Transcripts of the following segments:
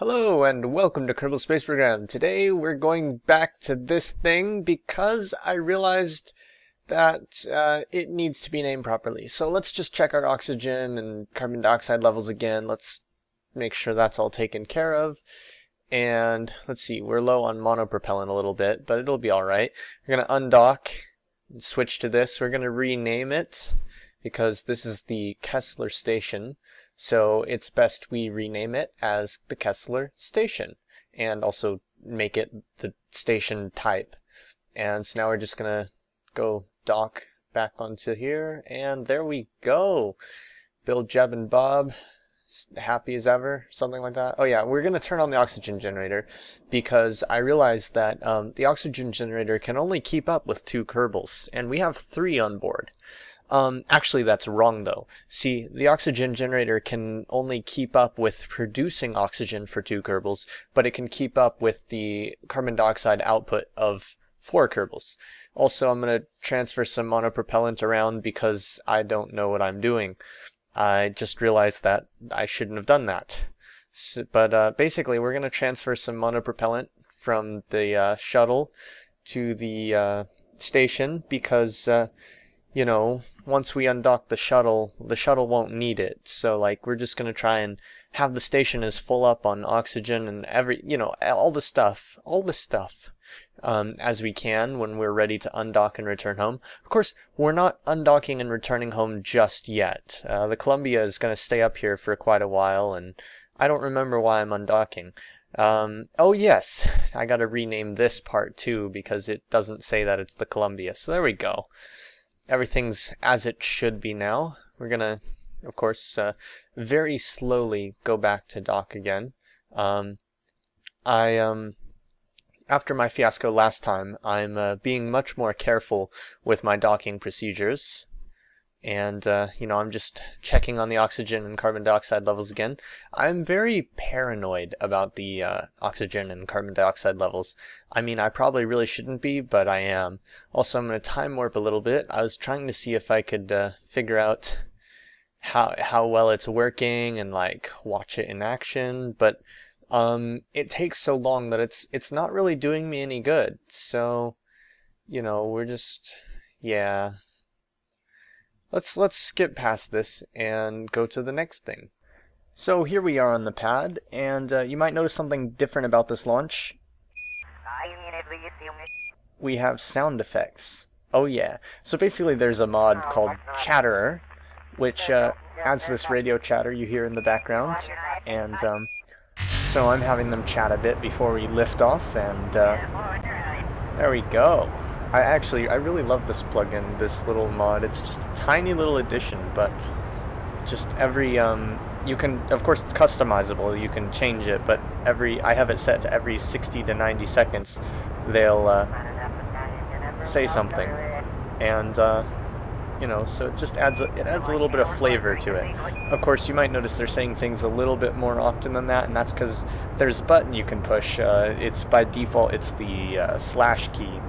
Hello and welcome to Kerbal Space Program. Today we're going back to this thing because I realized that it needs to be named properly. So let's just check our oxygen and carbon dioxide levels again. Let's make sure that's all taken care of. And let's see, we're low on monopropellant a little bit, but it'll be alright. We're going to undock and switch to this. We're going to rename it because this is the Kessler station. So it's best we rename it as the Kessler station and also make it the station type. And so now we're just gonna go dock back onto here, and there we go. Bill, Jeb, and Bob, happy as ever, something like that. Oh yeah, we're gonna turn on the oxygen generator because I realized that the oxygen generator can only keep up with 2 Kerbals, and we have 3 on board. Actually, that's wrong, though. See, the oxygen generator can only keep up with producing oxygen for 2 Kerbals, but it can keep up with the carbon dioxide output of 4 Kerbals. Also, I'm going to transfer some monopropellant around because I don't know what I'm doing. I just realized that I shouldn't have done that. But basically, we're going to transfer some monopropellant from the shuttle to the station because... you know, once we undock the shuttle won't need it. So, like, we're just going to try and have the station as full up on oxygen and all the stuff, as we can when we're ready to undock and return home. Of course, we're not undocking and returning home just yet. The Columbia is going to stay up here for quite a while, and I don't remember why I'm undocking. Oh yes, I got to rename this part too because it doesn't say that it's the Columbia. So there we go. Everything's as it should be now. We're gonna, of course, very slowly go back to dock again. After my fiasco last time, I'm being much more careful with my docking procedures. And, I'm just checking on the oxygen and carbon dioxide levels again. I'm very paranoid about the oxygen and carbon dioxide levels. I mean, I probably really shouldn't be, but I am. Also, I'm going to time warp a little bit. I was trying to see if I could figure out how well it's working and, like, watch it in action, but it takes so long that it's not really doing me any good. So, we're just, yeah... Let's skip past this and go to the next thing. So here we are on the pad, and you might notice something different about this launch. We have sound effects. Oh yeah. So basically there's a mod called Chatterer, which adds this radio chatter you hear in the background, and so I'm having them chat a bit before we lift off, and there we go. I really love this plugin, this little mod. It's just a tiny little addition, but just every, you can, of course it's customizable, you can change it, but I have it set to every 60 to 90 seconds, they'll, say something, and, so it just adds a little bit of flavor to it. Of course, you might notice they're saying things a little bit more often than that, and that's because there's a button you can push. It's by default, it's the slash key.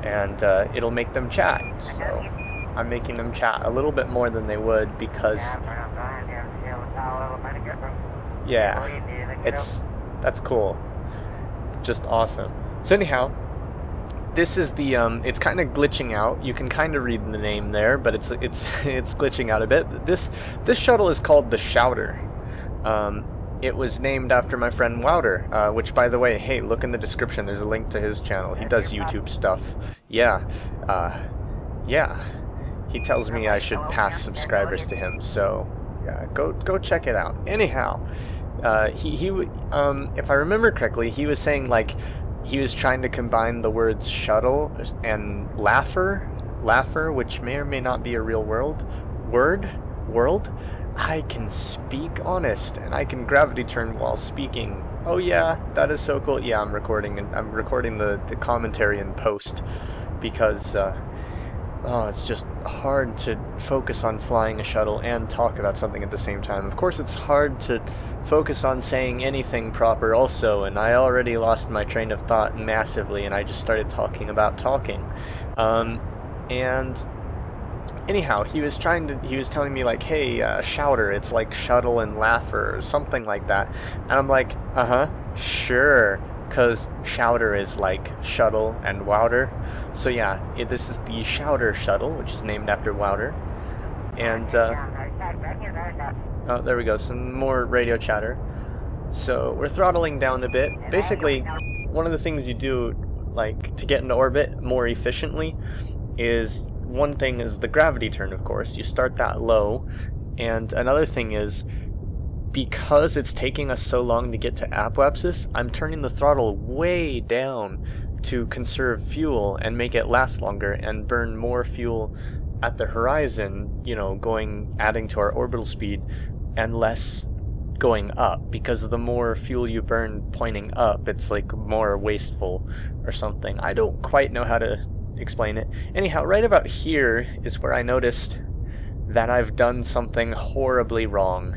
And it'll make them chat. So I'm making them chat a little bit more than they would because, yeah, that's cool. It's just awesome. So anyhow, this is the it's kind of glitching out. You can kind of read the name there, but it's glitching out a bit. This shuttle is called the Shouter. It was named after my friend Wouter, which, by the way, hey, look in the description. There's a link to his channel. He does YouTube stuff. Yeah. He tells me I should pass subscribers to him, so yeah, go check it out. Anyhow, if I remember correctly, he was saying, like, he was trying to combine the words shuttle and laugher, which may or may not be a real world. I can speak honest, and I can gravity turn while speaking. Oh yeah, that is so cool. Yeah, I'm recording the commentary in post because it's just hard to focus on flying a shuttle and talk about something at the same time. Of course, it's hard to focus on saying anything proper also, and I already lost my train of thought massively, and I just started talking about talking. And Anyhow, he was telling me like, hey, Shouter, it's like Shuttle and Laugher or something like that. And I'm like, sure, because Shouter is like Shuttle and Wouter. So yeah, this is the Shouter shuttle, which is named after Wouter. And, oh, there we go, some more radio chatter. So we're throttling down a bit. Basically, one of the things you do, like, to get into orbit more efficiently is, one thing is the gravity turn, of course. You start that low. And another thing is, because it's taking us so long to get to apoapsis, I'm turning the throttle way down to conserve fuel and make it last longer and burn more fuel at the horizon, you know, adding to our orbital speed, and less going up, because the more fuel you burn pointing up, it's like more wasteful or something. I don't quite know how to explain it. Anyhow, right about here is where I noticed that I've done something horribly wrong.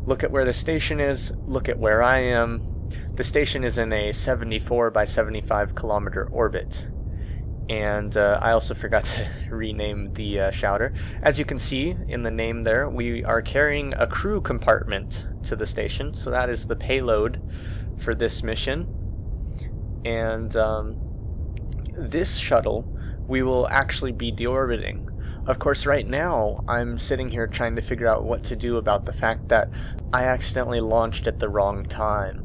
Look at where the station is, look at where I am. The station is in a 74 by 75 kilometer orbit. And I also forgot to rename the Shouter. As you can see in the name there, we are carrying a crew compartment to the station, so that is the payload for this mission. And this shuttle we will actually be deorbiting. Of course, right now I'm sitting here trying to figure out what to do about the fact that I accidentally launched at the wrong time.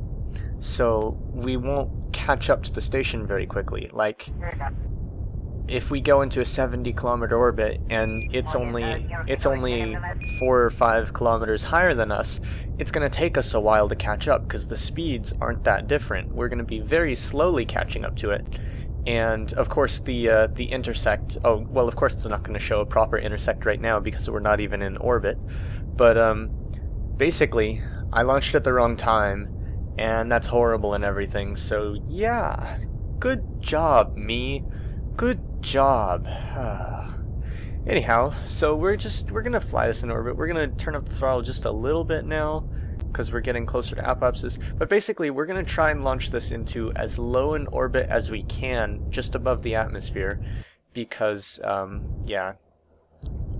So we won't catch up to the station very quickly. Like, if we go into a 70 kilometer orbit and it's only 4 or 5 kilometers higher than us, it's going to take us a while to catch up because the speeds aren't that different. We're going to be very slowly catching up to it. And of course the intersect, oh well, of course it's not going to show a proper intersect right now because we're not even in orbit, but basically I launched at the wrong time and that's horrible and everything. So yeah, good job, me. Good job. Anyhow, so we're gonna fly this in orbit. We're gonna turn up the throttle just a little bit now because we're getting closer to apoapsis. But basically, we're gonna try and launch this into as low an orbit as we can, just above the atmosphere, because yeah,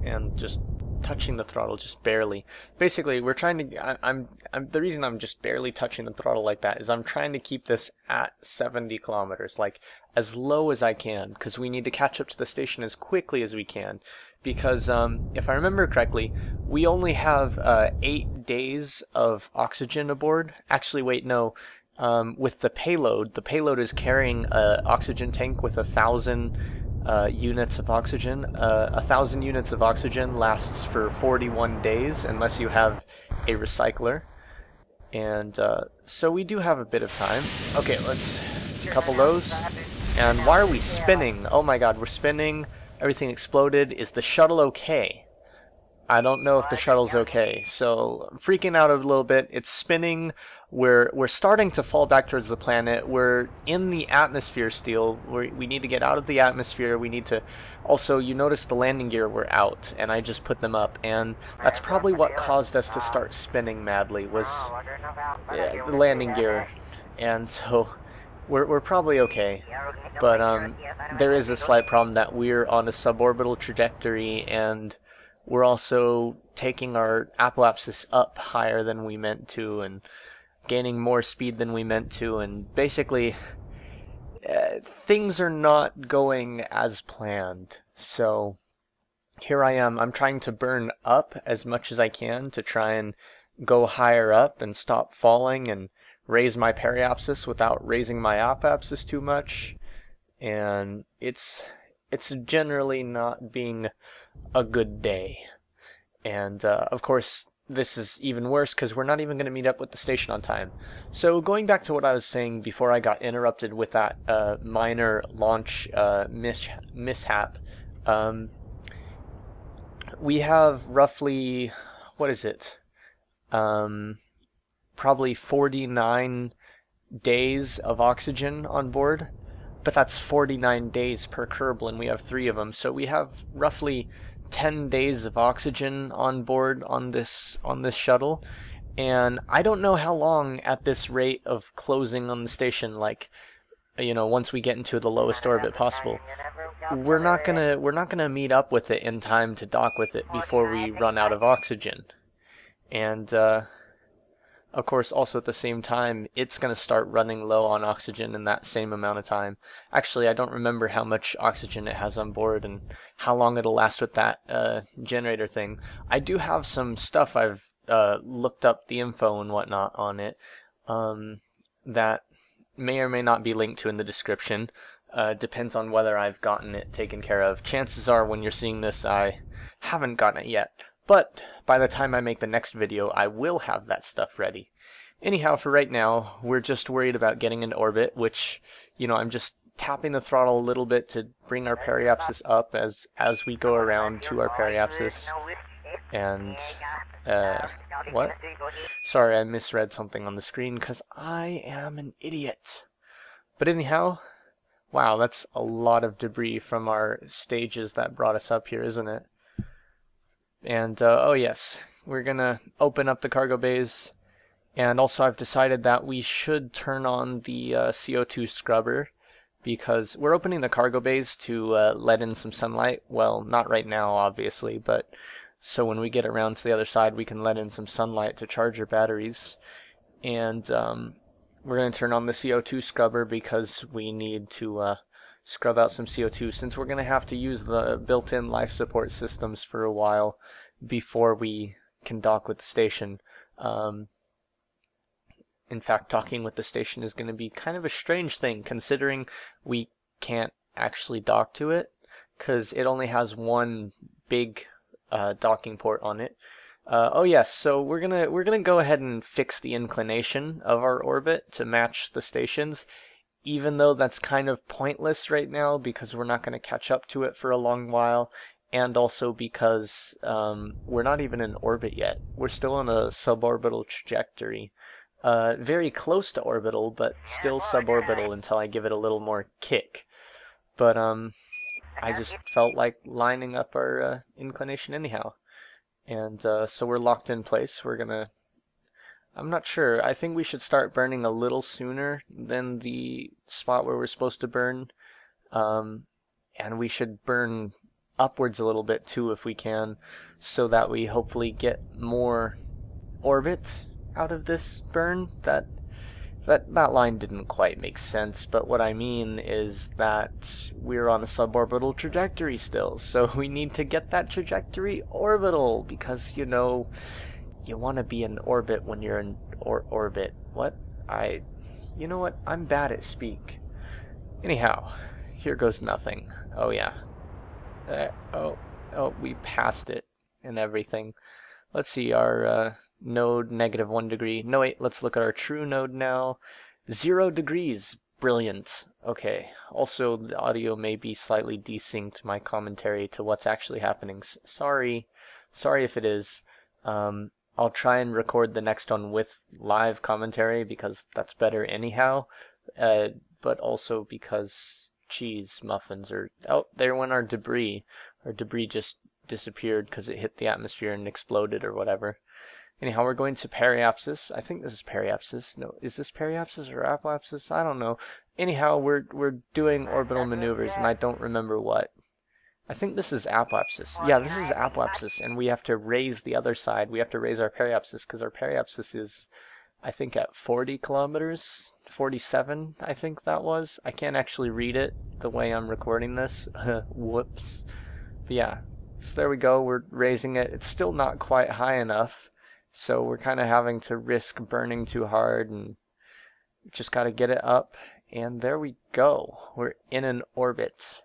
and just touching the throttle just barely. Basically, we're trying to. The reason I'm just barely touching the throttle like that is I'm trying to keep this at 70 kilometers, like as low as I can, because we need to catch up to the station as quickly as we can. Because if I remember correctly, we only have 8 days of oxygen aboard. Actually, wait, no. With the payload is carrying an oxygen tank with 1,000 units of oxygen. 1,000 units of oxygen lasts for 41 days unless you have a recycler. And so we do have a bit of time. Okay, let's couple those. And why are we spinning? Oh my god, we're spinning. Everything exploded. Is the shuttle okay? I don't know if the shuttle's okay. So I'm freaking out a little bit. It's spinning. We're starting to fall back towards the planet. We're in the atmosphere still. We need to get out of the atmosphere. We need to also, you notice the landing gear were out, and I just put them up, and that's probably what caused us to start spinning madly, was the landing gear. And so we're probably okay, but there is a slight problem that we're on a suborbital trajectory, and we're also taking our apoapsis up higher than we meant to, and gaining more speed than we meant to, and basically things are not going as planned. So here I am. I'm trying to burn up as much as I can to try and go higher up and stop falling and raise my periapsis without raising my apoapsis too much, and it's generally not being a good day. And of course this is even worse because we're not even going to meet up with the station on time. So going back to what I was saying before I got interrupted with that minor launch mishap, we have roughly, what is it, probably 49 days of oxygen on board, but that's 49 days per Kerbal, and we have 3 of them, so we have roughly 10 days of oxygen on board on this shuttle. And I don't know how long at this rate of closing on the station, like, you know, once we get into the lowest orbit possible. we're not gonna meet up with it in time to dock with it before we run out of oxygen. And of course, also at the same time, it's going to start running low on oxygen in that same amount of time. Actually, I don't remember how much oxygen it has on board and how long it'll last with that generator thing. I do have some stuff I've looked up the info and whatnot on it that may or may not be linked to in the description. Depends on whether I've gotten it taken care of. Chances are when you're seeing this, I haven't gotten it yet. But by the time I make the next video, I will have that stuff ready. Anyhow, for right now, we're just worried about getting in orbit, which, you know, I'm just tapping the throttle a little bit to bring our periapsis up as we go around to our periapsis. And, what? Sorry, I misread something on the screen because I am an idiot. But anyhow, wow, that's a lot of debris from our stages that brought us up here, isn't it? And, oh yes, we're gonna open up the cargo bays, and also I've decided that we should turn on the CO2 scrubber, because we're opening the cargo bays to let in some sunlight. Well, not right now, obviously, but so when we get around to the other side, we can let in some sunlight to charge our batteries. And we're gonna turn on the CO2 scrubber because we need to scrub out some CO2, since we're going to have to use the built-in life support systems for a while before we can dock with the station. In fact, docking with the station is going to be kind of a strange thing, considering we can't actually dock to it, because it only has one big docking port on it. Oh yes, so we're gonna go ahead and fix the inclination of our orbit to match the station's, even though that's kind of pointless right now because we're not going to catch up to it for a long while, and also because we're not even in orbit yet. We're still on a suborbital trajectory. Very close to orbital, but still suborbital until I give it a little more kick. But I just felt like lining up our inclination anyhow. And so we're locked in place. We're gonna... I'm not sure. I think we should start burning a little sooner than the spot where we're supposed to burn. And we should burn upwards a little bit too if we can, so that we hopefully get more orbit out of this burn. That line didn't quite make sense, but what I mean is that we're on a suborbital trajectory still, so we need to get that trajectory orbital, because, you know, you want to be in orbit when you're in orbit. What? You know what? I'm bad at speak. Anyhow, here goes nothing. Oh yeah. Oh, we passed it and everything. Let's see, our node, -1 degree. No, wait, let's look at our true node now. 0 degrees. Brilliant. Okay. Also, the audio may be slightly desynced, my commentary, to what's actually happening. Sorry if it is. I'll try and record the next one with live commentary because that's better anyhow, but also because cheese muffins are... Oh, there went our debris. Our debris just disappeared because it hit the atmosphere and exploded or whatever. Anyhow, we're going to periapsis. I think this is periapsis. No, is this periapsis or apoapsis? I don't know. Anyhow, we're doing orbital maneuvers and I don't remember what. I think this is apoapsis. Yeah, this is apoapsis, and we have to raise the other side. We have to raise our periapsis, because our periapsis is, I think, at 40 kilometers? 47, I think that was. I can't actually read it the way I'm recording this. Whoops. But yeah, so there we go. We're raising it. It's still not quite high enough, so we're kind of having to risk burning too hard, and just got to get it up. And there we go. We're in an orbit.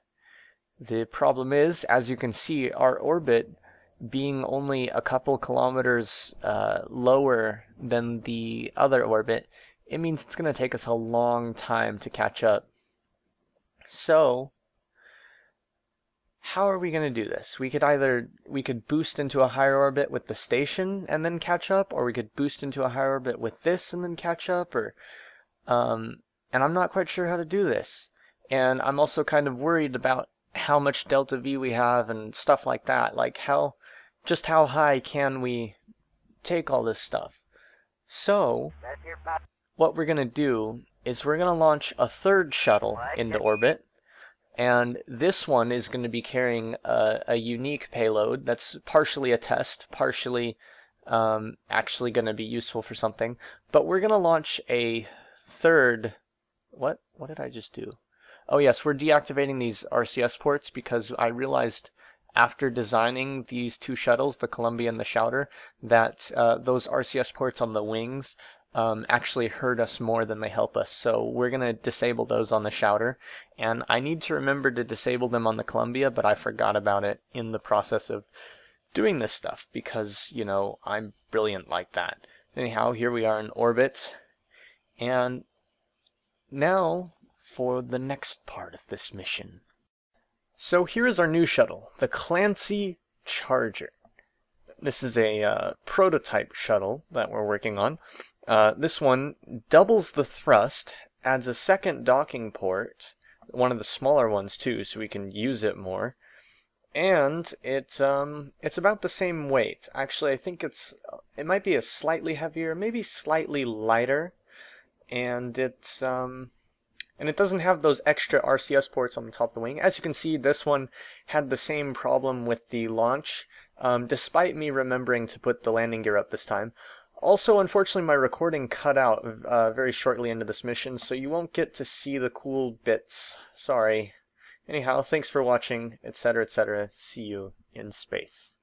The problem is, as you can see, our orbit being only a couple kilometers lower than the other orbit, it means it's going to take us a long time to catch up. So, how are we going to do this? We could boost into a higher orbit with the station and then catch up, or we could boost into a higher orbit with this and then catch up, or and I'm not quite sure how to do this. And I'm also kind of worried about how much delta V we have and stuff like that. Like just how high can we take all this stuff? So what we're going to do is we're going to launch a third shuttle into orbit, And this one is going to be carrying a unique payload that's partially a test, partially actually going to be useful for something. But we're going to launch a third. What did I just do? Oh yes, we're deactivating these RCS ports because I realized after designing these two shuttles, the Columbia and the Shouter, that those RCS ports on the wings actually hurt us more than they help us. So we're going to disable those on the Shouter. And I need to remember to disable them on the Columbia, but I forgot about it in the process of doing this stuff because, you know, I'm brilliant like that. Anyhow, here we are in orbit. And now for the next part of this mission. So here is our new shuttle, the Clancy Charger. This is a prototype shuttle that we're working on. This one doubles the thrust, adds a second docking port, one of the smaller ones too, so we can use it more. And it's about the same weight. Actually, I think it might be a slightly heavier, maybe slightly lighter, and it doesn't have those extra RCS ports on the top of the wing. As you can see, this one had the same problem with the launch, despite me remembering to put the landing gear up this time. Also, unfortunately, my recording cut out very shortly into this mission, so you won't get to see the cool bits. Sorry. Anyhow, thanks for watching, etc., etc. See you in space.